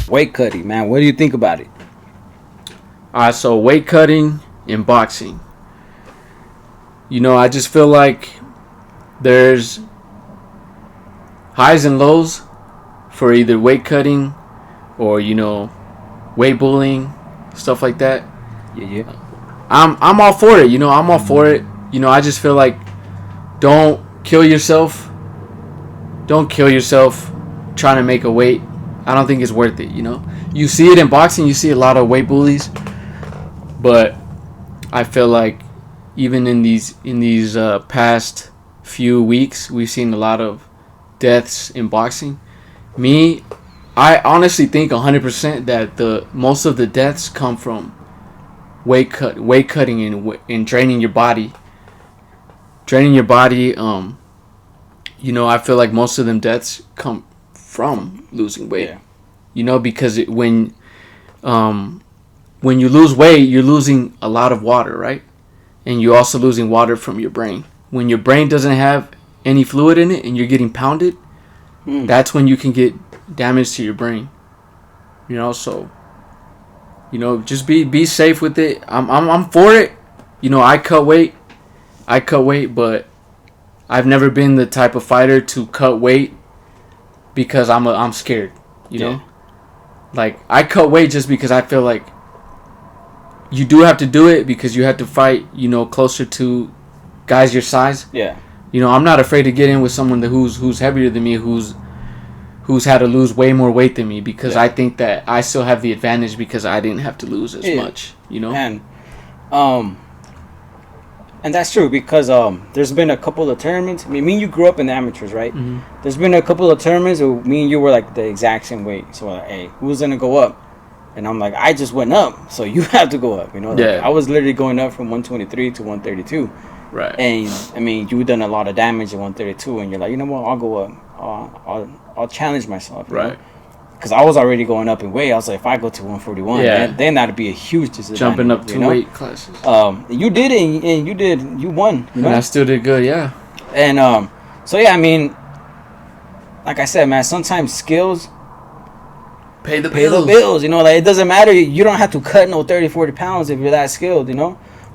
Weight cutting, man. What do you think about it? Alright, so weight cutting in boxing. I just feel like there's highs and lows for either weight cutting or weight bullying, stuff like that. Yeah. I'm all for it. I'm all for it. I just feel like don't kill yourself. Don't kill yourself trying to make a weight. I don't think it's worth it. You see it in boxing. You see a lot of weight bullies, but I feel like even in these past few weeks, we've seen a lot of deaths in boxing. I honestly think 100% that most of the deaths come from weight cutting and draining your body. I feel like most of them deaths come from losing weight. Yeah. Because when you lose weight, you're losing a lot of water, right? And you're also losing water from your brain. When your brain doesn't have any fluid in it and you're getting pounded, that's when you can get damage to your brain. So just be safe with it. I'm for it. I cut weight, but I've never been the type of fighter to cut weight because I'm scared. You know, like I cut weight just because I feel like you do have to do it because you have to fight. Closer to guys your size. Yeah. I'm not afraid to get in with someone who's heavier than me, who's had to lose way more weight than me because I think that I still have the advantage because I didn't have to lose as much. And that's true because there's been a couple of tournaments. I mean, me and you grew up in the amateurs, right? Mm-hmm. There's been a couple of tournaments where me and you were like the exact same weight. So like, hey, who's gonna go up? And I'm like, I just went up, so you have to go up. I was literally going up from 123 to 132. Right. And I mean, you've done a lot of damage at 132, and you're like, you know what? I'll go up. I'll challenge myself. Right. Because I was already going up in weight. I was like, if I go to 141, then that'd be a huge disadvantage. Jumping up 2 weight classes. You did it, and you won. And I still did good, yeah. And so yeah, I mean, like I said, man, sometimes skills pay the bills. Like it doesn't matter. You don't have to cut no 30, 40 pounds if you're that skilled.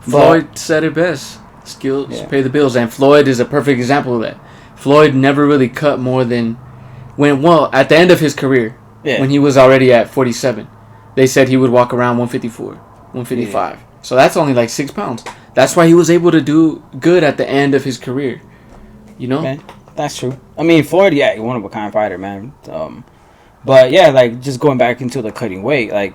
Floyd said it best. Skills pay the bills, and Floyd is a perfect example of that. Floyd never really cut more than at the end of his career. Yeah. When he was already at 47, they said he would walk around 154, 155. Yeah. So that's only like 6 pounds. That's why he was able to do good at the end of his career. Man, that's true. I mean, Floyd, he's one of a kind fighter, man. But yeah, like just going back into the cutting weight, like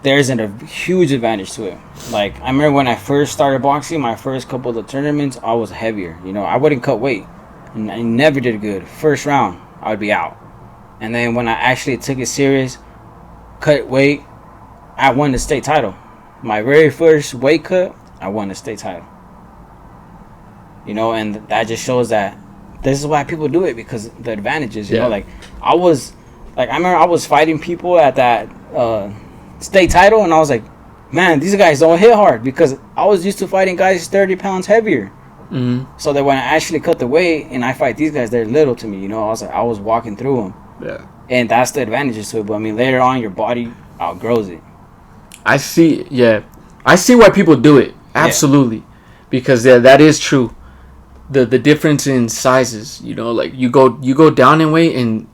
there isn't a huge advantage to it. Like I remember when I first started boxing, my first couple of tournaments, I was heavier. I wouldn't cut weight, and I never did good. First round, I would be out. And then when I actually took it serious, cut weight, I won the state title. My very first weight cut, I won the state title. And that just shows that this is why people do it, because the advantages, I remember I was fighting people at that state title, and I was like, man, these guys don't hit hard, because I was used to fighting guys 30 pounds heavier. Mm-hmm. So that when I actually cut the weight and I fight these guys, they're little to me. I was walking through them. Yeah. And that's the advantages to it. But I mean, later on, your body outgrows it. I see why people do it. Absolutely. Yeah. Because that is true. The difference in sizes, like you go down in weight and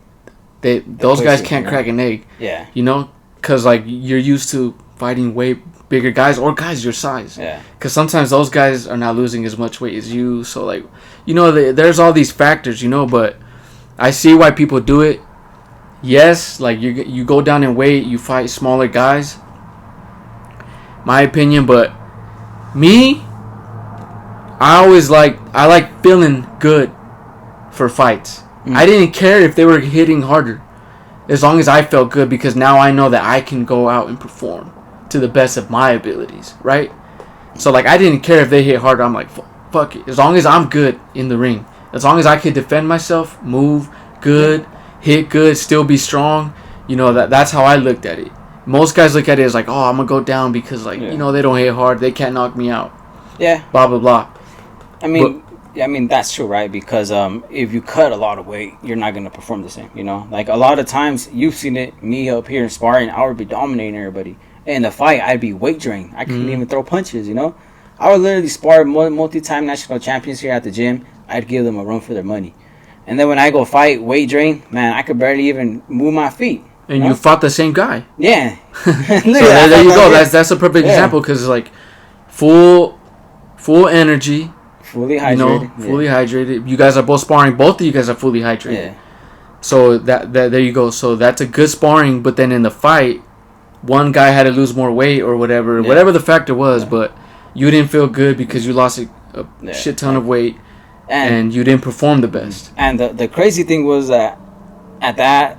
those guys can't crack an egg. Yeah. Because like you're used to fighting way bigger guys or guys your size. Yeah. Because sometimes those guys are not losing as much weight as you. So like, there's all these factors, but I see why people do it. Yes, like you go down in weight, you fight smaller guys. My opinion, but me, I like feeling good for fights. I didn't care if they were hitting harder, as long as I felt good, because now I know that I can go out and perform to the best of my abilities, right? So like I didn't care if they hit harder. I'm like, fuck it, as long as I'm good in the ring, as long as I can defend myself, move good, hit good, still be strong, that's how I looked at it. Most guys look at it as like, oh, I'm gonna go down because like they don't hit hard, they can't knock me out. Yeah. Blah blah blah. I mean, Yeah, I mean that's true, right? Because if you cut a lot of weight, you're not gonna perform the same. You know, like a lot of times you've seen it. Me up here in sparring, I would be dominating everybody. In the fight, I'd be weight drained. I couldn't even throw punches. You know, I would literally spar multi-time national champions here at the gym. I'd give them a run for their money. And then when I go fight, weight drain, man, I could barely even move my feet. And you fought the same guy. Yeah. So there you go. That's a perfect example because like full energy. Fully hydrated. Fully hydrated. You guys are both sparring. Both of you guys are fully hydrated. Yeah. So that there you go. So that's a good sparring. But then in the fight, one guy had to lose more weight or whatever the factor was. But you didn't feel good because you lost a shit ton of weight. And you didn't perform the best. And the crazy thing was that at that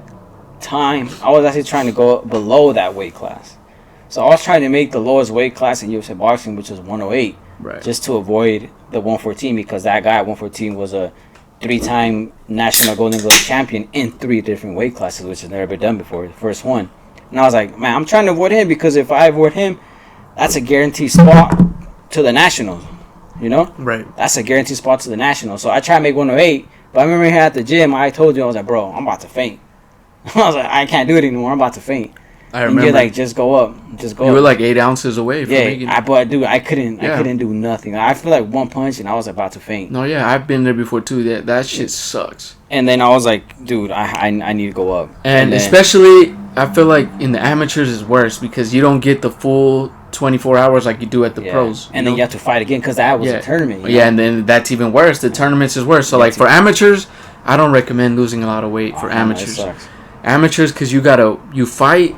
time, I was actually trying to go below that weight class. So I was trying to make the lowest weight class in UFC boxing, which was 108. Right. Just to avoid the 114 because that guy at 114 was a 3-time national Golden Glove champion in 3 different weight classes, which has never been done before. The first one. And I was like, man, I'm trying to avoid him because if I avoid him, that's a guaranteed spot to the nationals. You know? Right. That's a guaranteed spot to the nationals. So I tried to make 108, but I remember here at the gym, I told you, I was like, bro, I'm about to faint. I was like, I can't do it anymore. I'm about to faint. I remember. And you're like, just go up. Just go up. You were like 8 ounces away from making it. But dude, I couldn't do nothing. I feel like one punch and I was about to faint. No, yeah, I've been there before too. That shit sucks. And then I was like, dude, I need to go up. And especially, I feel like in the amateurs is worse because you don't get the full 24 hours like you do at the pros. And then you have to fight again because that was a tournament. Yeah, and then that's even worse. The tournaments is worse. So like for amateurs, I don't recommend losing a lot of weight for amateurs. Amateurs, because you fight,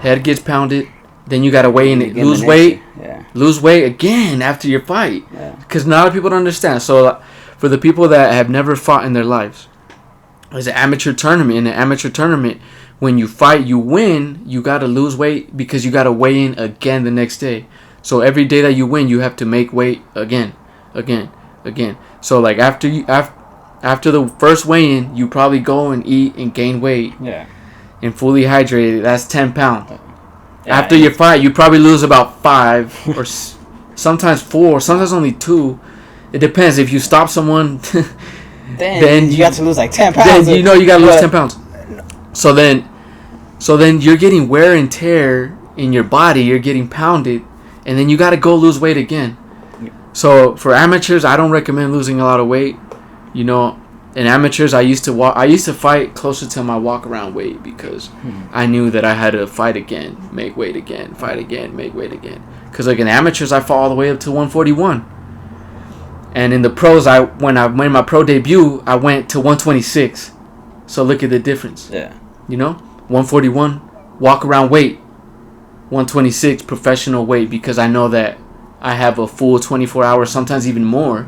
head gets pounded, then you gotta weigh in it, lose weight again after your fight. Because a lot of people don't understand. So for the people that have never fought in their lives, there's an amateur tournament. In an amateur tournament, when you fight, you win, you gotta lose weight because you gotta weigh in again the next day. So every day that you win, you have to make weight again. So like after the first weigh-in, you probably go and eat and gain weight. Yeah. And fully hydrated, that's 10 pounds. After your fight, you probably lose about 5 or sometimes 4, sometimes only 2. It depends. If you stop someone, then you got to lose like 10 pounds. Then you gotta lose 10 pounds. So then you're getting wear and tear in your body. You're getting pounded, and then you gotta go lose weight again. So for amateurs, I don't recommend losing a lot of weight. You know, in amateurs, I used to fight closer to my walk around weight because I knew that I had to fight again, make weight again, fight again, make weight again. Because like in amateurs, I fought all the way up to 141, and in the pros, when I made my pro debut, I went to 126. So look at the difference. Yeah. You know, 141 walk around weight, 126 professional weight because I know that I have a full 24 hours, sometimes even more,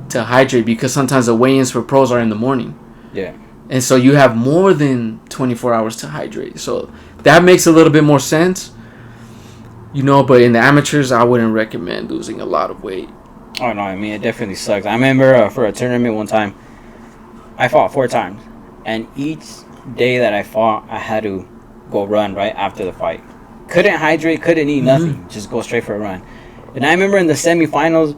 to hydrate because sometimes the weigh-ins for pros are in the morning. Yeah. And so you have more than 24 hours to hydrate. So that makes a little bit more sense. You know, but in the amateurs, I wouldn't recommend losing a lot of weight. Oh, no, I mean, it definitely sucks. I remember for a tournament one time, I fought 4 times. And each day that I fought, I had to go run right after the fight. Couldn't hydrate, couldn't eat nothing. Just go straight for a run. And I remember in the semifinals,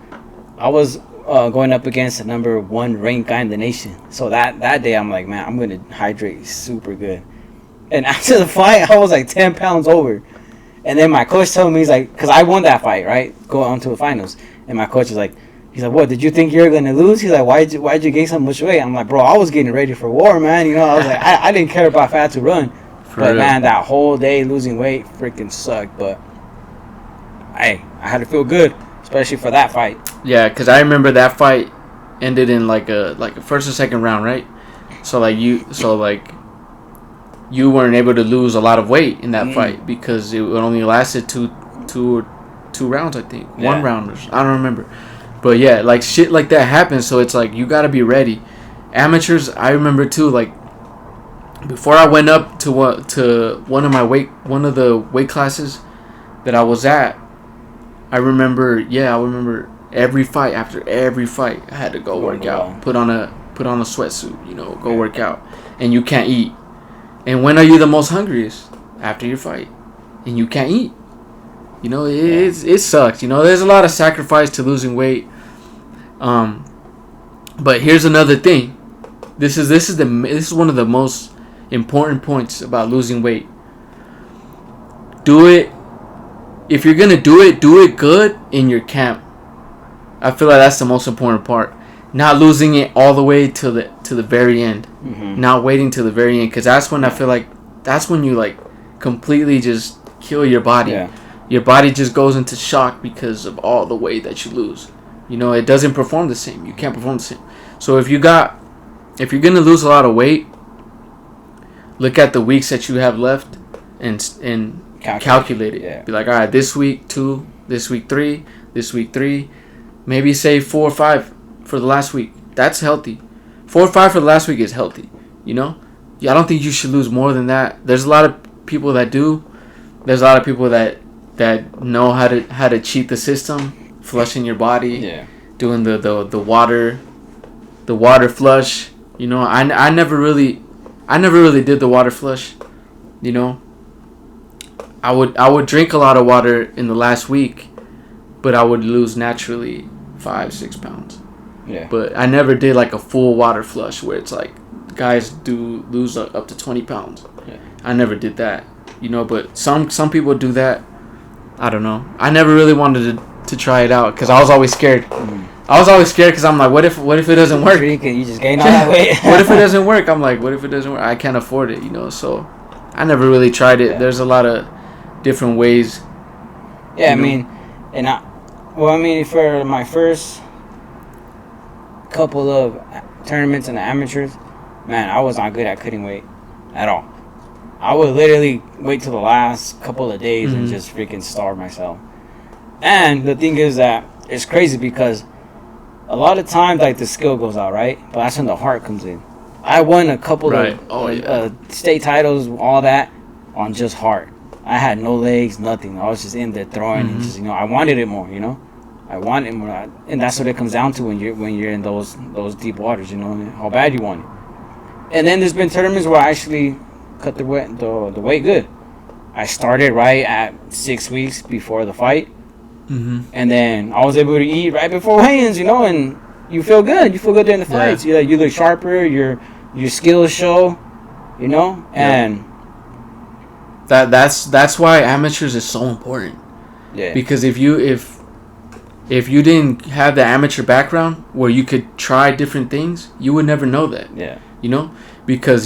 I was going up against the number 1 ranked guy in the nation. So that day, I'm like, man, I'm going to hydrate super good. And after the fight, I was like 10 pounds over. And then my coach told me, he's like, because I won that fight, right? Go on to the finals. And my coach is like, he's like, what, did you think you were going to lose? He's like, why'd you gain so much weight? I'm like, bro, I was getting ready for war, man. You know, I was like, I didn't care about if I had to run. But man, that whole day losing weight freaking sucked. But hey, I had to feel good, especially for that fight. Yeah, because I remember that fight ended in like a first or second round, right? So you weren't able to lose a lot of weight in that fight because it only lasted two rounds, I think. Yeah. 1 round, I don't remember. But yeah, like shit like that happens, so it's like you gotta be ready. Amateurs, I remember too, like before I went up to one of the weight classes that I was at, I remember every fight, after every fight I had to go work out. Put on a sweatsuit, you know, go work out. And you can't eat. And when are you the most hungriest? After your fight. And you can't eat. You know, it sucks. You know, there's a lot of sacrifice to losing weight. But here's another thing. This is one of the most important points about losing weight. Do it. If you're gonna do it good in your camp. I feel like that's the most important part. Not losing it all the way to the very end. Mm-hmm. Not waiting till the very end, because that's when I feel like that's when you like completely just kill your body. Yeah. Your body just goes into shock because of all the weight that you lose. You know, it doesn't perform the same. You can't perform the same. So if you're gonna lose a lot of weight, look at the weeks that you have left and calculate it. Yeah. Be like, all right, this week 2, this week 3, this week 3, maybe say 4 or 5 for the last week. That's healthy. 4 or 5 for the last week is healthy. You know, I don't think you should lose more than that. There's a lot of people that do. There's a lot of people that know how to cheat the system, flushing your body, doing the water flush. You know, I never really did the water flush. You know, I would drink a lot of water in the last week, but I would lose naturally 5-6 pounds. Yeah. But I never did like a full water flush where it's like guys do lose up to 20 pounds. Yeah. I never did that. You know, but some people do that. I don't know. I never really wanted to try it out because I was always scared. I was always scared because I'm like, what if it doesn't work? You just gain all that weight. What if it doesn't work? I'm like, what if it doesn't work? I can't afford it, you know. So I never really tried it. Yeah. There's a lot of different ways. Yeah, I mean, for my first couple of tournaments in the amateurs, man, I was not good at cutting weight at all. I would literally wait till the last couple of days and just freaking starve myself. And the thing is that it's crazy because a lot of times, like, the skill goes out, right? But that's when the heart comes in. I won a couple of state titles, all that, on just heart. I had no legs, nothing. I was just in there throwing and just, you know, I wanted it more, you know? I wanted more. And that's what it comes down to when you're in those deep waters, you know, how bad you want it. And then there's been tournaments where I actually cut the weight good. I started right at 6 weeks before the fight. And then I was able to eat right before weigh-ins, you know, and you feel good. You feel good during the fights. Yeah. You look sharper. Your skills show, you know, and that's why amateurs is so important. Yeah. Because if you didn't have the amateur background where you could try different things, you would never know that. Yeah. You know, because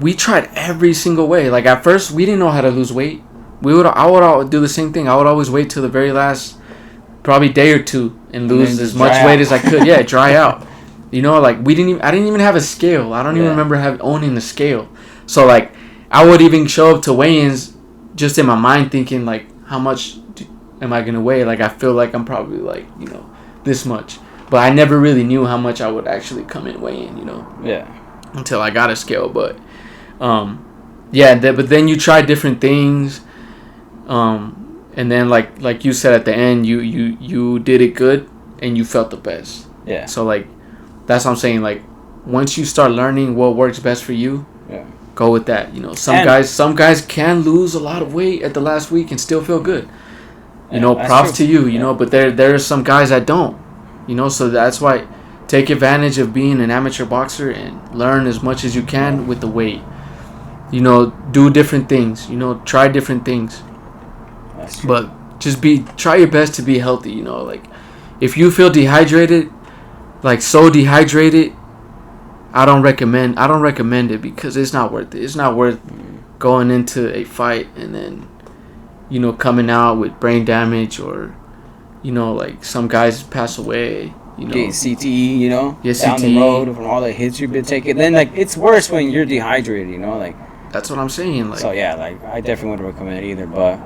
we tried every single way. Like at first, we didn't know how to lose weight. I would do the same thing. I would always wait till the very last, probably day or two, and lose as much weight as I could. Yeah, dry out. You know, like I didn't even have a scale. I don't even remember owning the scale. So like, I would even show up to weigh-ins, just in my mind thinking like, how much am I gonna weigh? Like I feel like I'm probably like, you know, this much. But I never really knew how much I would actually come in weigh-in. You know. Yeah. Until I got a scale, but but then you try different things. And then like you said at the end, you did it good and you felt the best. Yeah. So like, that's what I'm saying. Like, once you start learning what works best for you, go with that. You know, some guys can lose a lot of weight at the last week and still feel good. You know, props to you. You know, but there are some guys that don't. You know, so that's why take advantage of being an amateur boxer and learn as much as you can with the weight. You know, do different things. You know, try different things. But just try your best to be healthy, you know, like if you feel dehydrated, like so dehydrated, I don't recommend it because it's not worth it. It's not worth going into a fight and then, you know, coming out with brain damage or, you know, like some guys pass away, you know. Getting CTE, you know, down the road from all the hits you've been taking. Then like it's worse when you're dehydrated, you know, like. That's what I'm saying. Like. So yeah, like I definitely wouldn't recommend it either, but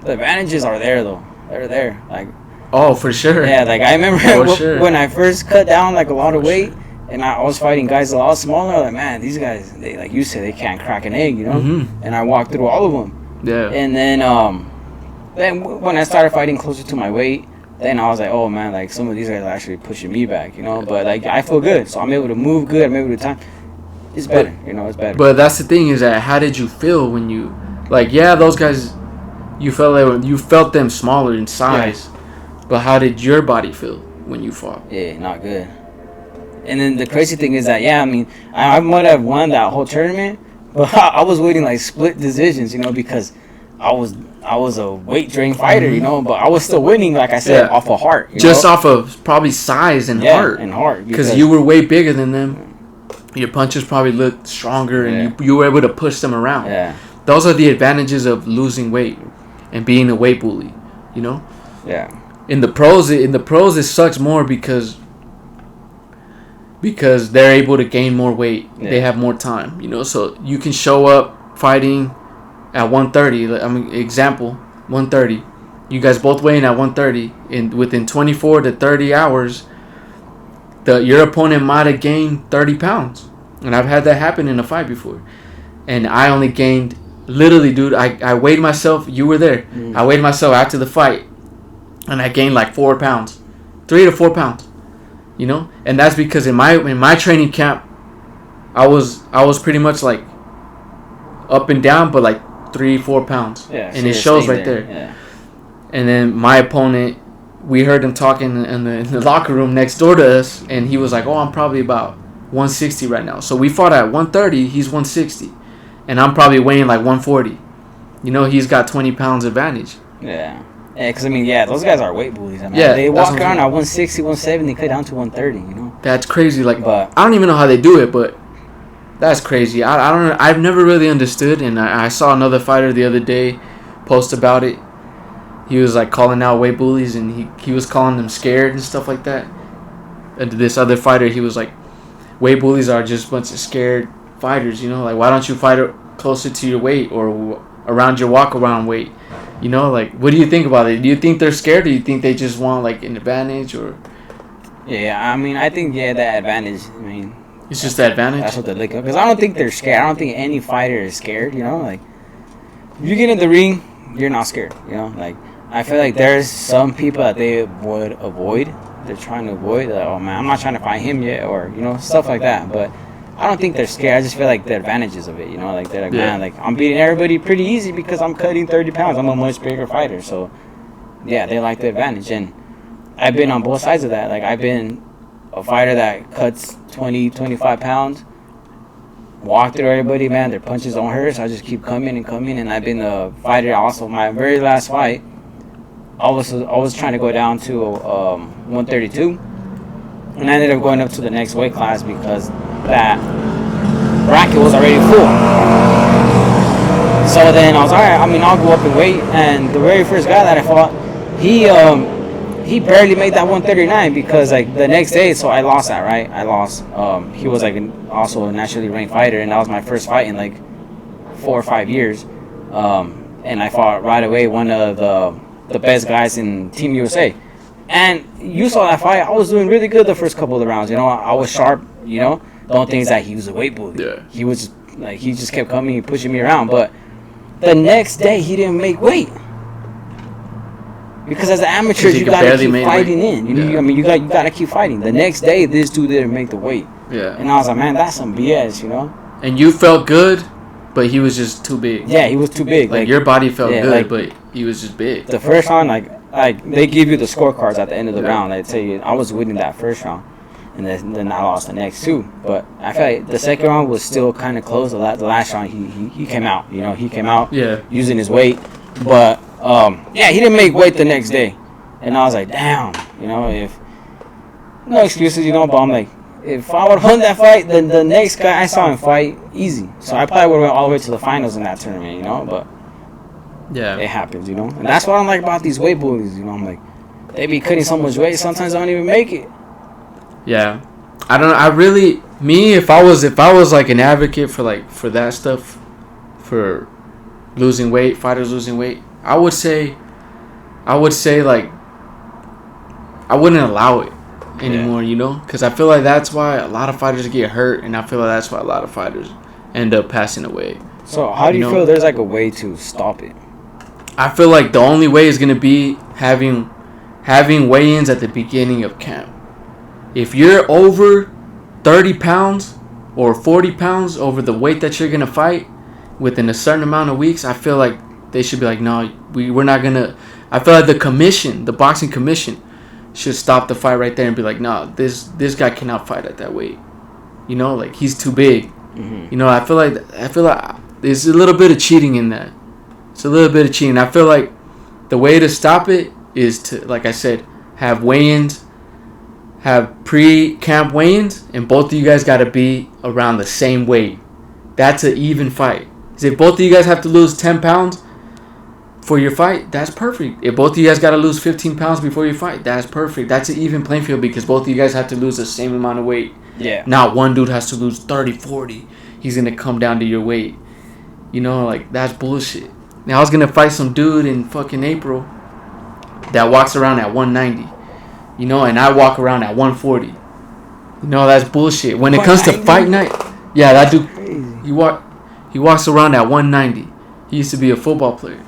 the advantages are there though. They're there. Like. Oh, for sure. Yeah, like I remember when I first cut down like a lot of weight, and I was fighting guys a lot smaller. Like, man, these guys, they like you said, they can't crack an egg, you know. Mm-hmm. And I walked through all of them. Yeah. And then when I started fighting closer to my weight, then I was like, oh man, like some of these guys are actually pushing me back, you know. But like I feel good, so I'm able to move good. I'm able to time. It's better, you know. It's better. But that's the thing is that how did you feel when you like? Yeah, those guys, you felt them smaller in size. Yeah. But how did your body feel when you fought. Yeah, not good. And then the crazy thing is that, I mean, I might have won that whole tournament, but I was waiting like split decisions, because I was a weight drain fighter, but I was still winning, like I said, off of heart. Just off of probably size and heart. And heart. Because you were way bigger than them. Your punches probably looked stronger, and you were able to push them around. Yeah. Those are the advantages of losing weight and being a weight bully, Yeah. In the pros, it sucks more because they're able to gain more weight. Yeah. They have more time, so you can show up fighting at 130. I mean, example, 130. You guys both weighing at 130, and within 24 to 30 hours, your opponent might have gained 30 pounds. And I've had that happen in a fight before. And I only gained, literally, dude, I weighed myself. You were there. I weighed myself after the fight, and I gained like 4 pounds, 3 to 4 pounds. And that's because in my training camp, I was pretty much like up and down, but like 3-4 pounds. Yeah, and it shows right there. Yeah. And then my opponent, we heard him talking in the locker room next door to us, and he was like, "Oh, I'm probably about 160 right now." So we fought at 130. He's 160, and I'm probably weighing like 140. He's got 20 pounds advantage. Yeah. Yeah, because, I mean, those guys are weight bullies. I mean, yeah, they walk around at 160, 170, cut down to 130, That's crazy. Like, but I don't even know how they do it, but that's crazy. I don't know. I've never really understood, and I saw another fighter the other day post about it. He was, like, calling out weight bullies, and he was calling them scared and stuff like that. And this other fighter, he was like, weight bullies are just a bunch of scared fighters, Like, why don't you fight closer to your weight or around your walk-around weight? Like, what do you think about it? Do you think they're scared, or do you think they just want, like, an advantage, or? Yeah, I mean, I think, the advantage, I mean. It's just the advantage? That's what they're looking for. Because I don't think they're scared. I don't think any fighter is scared, Like, if you get in the ring, you're not scared, Like, I feel like there's some people that they would avoid. They're trying to avoid, like, oh, man, I'm not trying to fight him yet, or, stuff like that. But I don't think they're scared. I just feel like the advantages of it, Like, they're like, man, like, I'm beating everybody pretty easy because I'm cutting 30 pounds. I'm a much bigger fighter. So, yeah, they like the advantage. And I've been on both sides of that. Like, I've been a fighter that cuts 20, 25 pounds, walk through everybody, man. Their punches don't hurt, so I just keep coming. And I've been a fighter also. My very last fight, I was trying to go down to 132. And I ended up going up to the next weight class because that bracket was already full. So then I was alright. I mean, I'll go up and wait. And the very first guy that I fought, he barely made that 139 because like the next day. So I lost that, right? I lost. He was like also a nationally ranked fighter, and that was my first fight in like 4 or 5 years. And I fought right away one of the best guys in Team USA. And you saw that fight. I was doing really good the first couple of rounds. I was sharp. The only thing is that he was a weight bully. Yeah. He was just, like, he just kept coming and pushing me around. But the next day he didn't make weight because as an amateur you gotta keep fighting in. I mean, you gotta keep fighting. The next day this dude didn't make the weight. Yeah. And I was like, man, that's some BS. And you felt good, but he was just too big. Yeah, he was too big. Like your body felt good, but he was just big. The first round, like they give you the scorecards at the end of the round. They tell you I was winning that first round, and then I lost the next two. But I feel like the second round was still kind of close. The last round he came out. He came out using his weight, but he didn't make weight the next day, and I was like, damn. If no excuses, but I'm like, if I would have won that fight, then the next guy I saw him fight easy. So I probably would have went all the way to the finals in that tournament. But. Yeah, it happens, And that's what I like about these weight bullies, I'm like, they be cutting so much weight, sometimes I don't even make it. Yeah, I don't know. I really, if I was like an advocate for that stuff, for losing weight, fighters losing weight, I would say like, I wouldn't allow it anymore, because I feel like that's why a lot of fighters get hurt, and I feel like that's why a lot of fighters end up passing away. So how do you feel there's like a way to stop it? I feel like the only way is going to be having weigh-ins at the beginning of camp. If you're over 30 pounds or 40 pounds over the weight that you're going to fight within a certain amount of weeks, I feel like they should be like, no, we're not going to. I feel like the boxing commission should stop the fight right there and be like, nah, this guy cannot fight at that weight. You know, like he's too big. Mm-hmm. You know, I feel like there's a little bit of cheating in that. It's a little bit of cheating. I feel like the way to stop it is to, like I said, have weigh-ins, have pre-camp weigh-ins, and both of you guys got to be around the same weight. That's an even fight. If both of you guys have to lose 10 pounds for your fight, that's perfect. If both of you guys got to lose 15 pounds before your fight, that's perfect. That's an even playing field because both of you guys have to lose the same amount of weight. Yeah. Not one dude has to lose 30, 40. He's going to come down to your weight. You know, like, that's bullshit. Now, I was going to fight some dude in fucking April that walks around at 190. You know, and I walk around at 140. You know, that's bullshit. When it comes to fight night, yeah, that dude, he walks around at 190. He used to be a football player.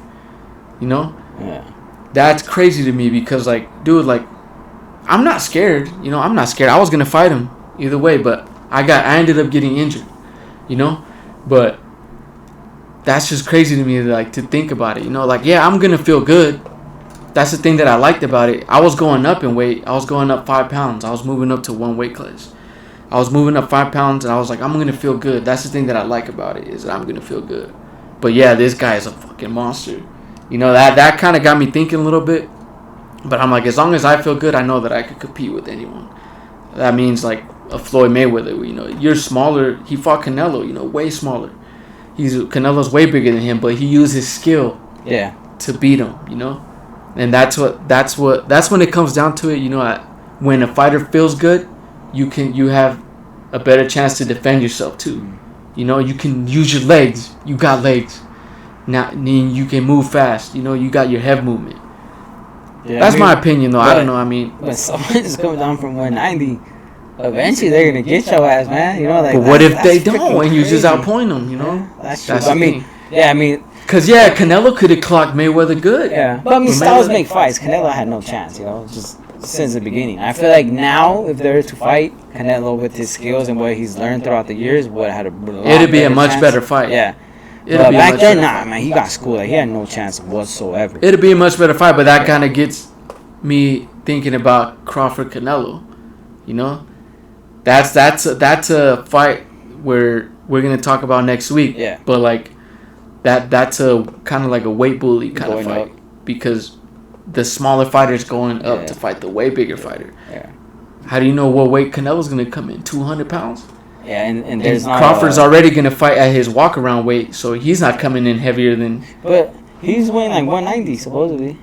You know? Yeah. That's crazy to me because, like, dude, like, I'm not scared. You know, I'm not scared. I was going to fight him either way, but I ended up getting injured. You know? But that's just crazy to me, like, to think about it. You know, like, yeah, I'm going to feel good. That's the thing that I liked about it. I was going up in weight. I was going up 5 pounds. I was moving up to one weight class. I was moving up 5 pounds, and I was like, I'm going to feel good. That's the thing that I like about it, is that I'm going to feel good. But, yeah, this guy is a fucking monster. You know, that kind of got me thinking a little bit. But I'm like, as long as I feel good, I know that I could compete with anyone. That means, like, a Floyd Mayweather. You know, you're smaller. He fought Canelo, you know, way smaller. Canelo's way bigger than him, but he used his skill to beat him, you know? And that's when it comes down to it, you know, when a fighter feels good, you have a better chance to defend yourself too. You know, you can use your legs. You got legs. Now you can move fast. You know, you got your head movement. Yeah, that's my opinion though. I don't know. I mean, when someone's coming down from 190, eventually they're gonna get your ass, man. You know, like. But what if they don't and you just outpoint them? You know, that's true. I mean. Cause yeah, Canelo could have clocked Mayweather good. Yeah, but I mean, styles make fights. Canelo had no chance, you know, just since the beginning. I feel like now, if they were to fight, Canelo with his skills and what he's learned throughout the years would have had it'd be a much better fight. Yeah, but back then, nah, man, he got schooled. Like, he had no chance whatsoever. It'd be a much better fight, but that kind of gets me thinking about Crawford Canelo. You know, that's a fight where we're gonna talk about next week. Yeah, but like. That's a kind of like a weight bully kind of fight because the smaller fighter's going up to fight the way bigger fighter. Yeah. How do you know what weight Canelo's gonna come in? 200 pounds. Yeah, and there's Crawford's already gonna fight at his walk around weight, so he's not coming in heavier than. But he's weighing like 190 supposedly.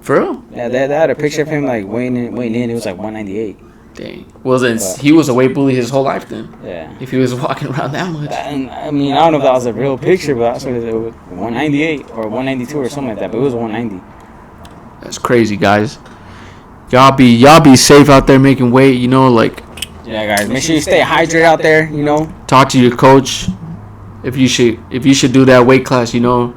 For real? Yeah, they had a picture of him like weighing in. It was like 198. Dang. Well, then he was a weight bully his whole life then. Yeah. If he was walking around that much. And, I mean, I don't know if that was a real picture, but that's what it was 198 or 192 or something like that. But it was 190. That's crazy, guys. Y'all be safe out there making weight. You know, like. Yeah, guys. Make sure you stay hydrated out there. You know. Talk to your coach if you should do that weight class. You know,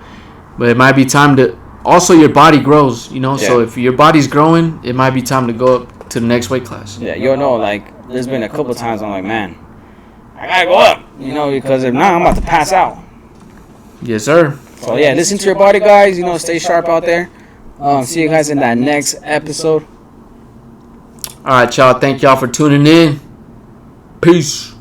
but it might be time to. Also, your body grows. You know, so if your body's growing, it might be time to go up to the next weight class. Yeah, you'll know, like, there's been a couple times I'm like, man, I gotta go up, you know, because if not, I'm about to pass out. Yes, sir. So, yeah, listen to your body, guys. You know, stay sharp out there. See you guys in that next episode. All right, y'all. Thank y'all for tuning in. Peace.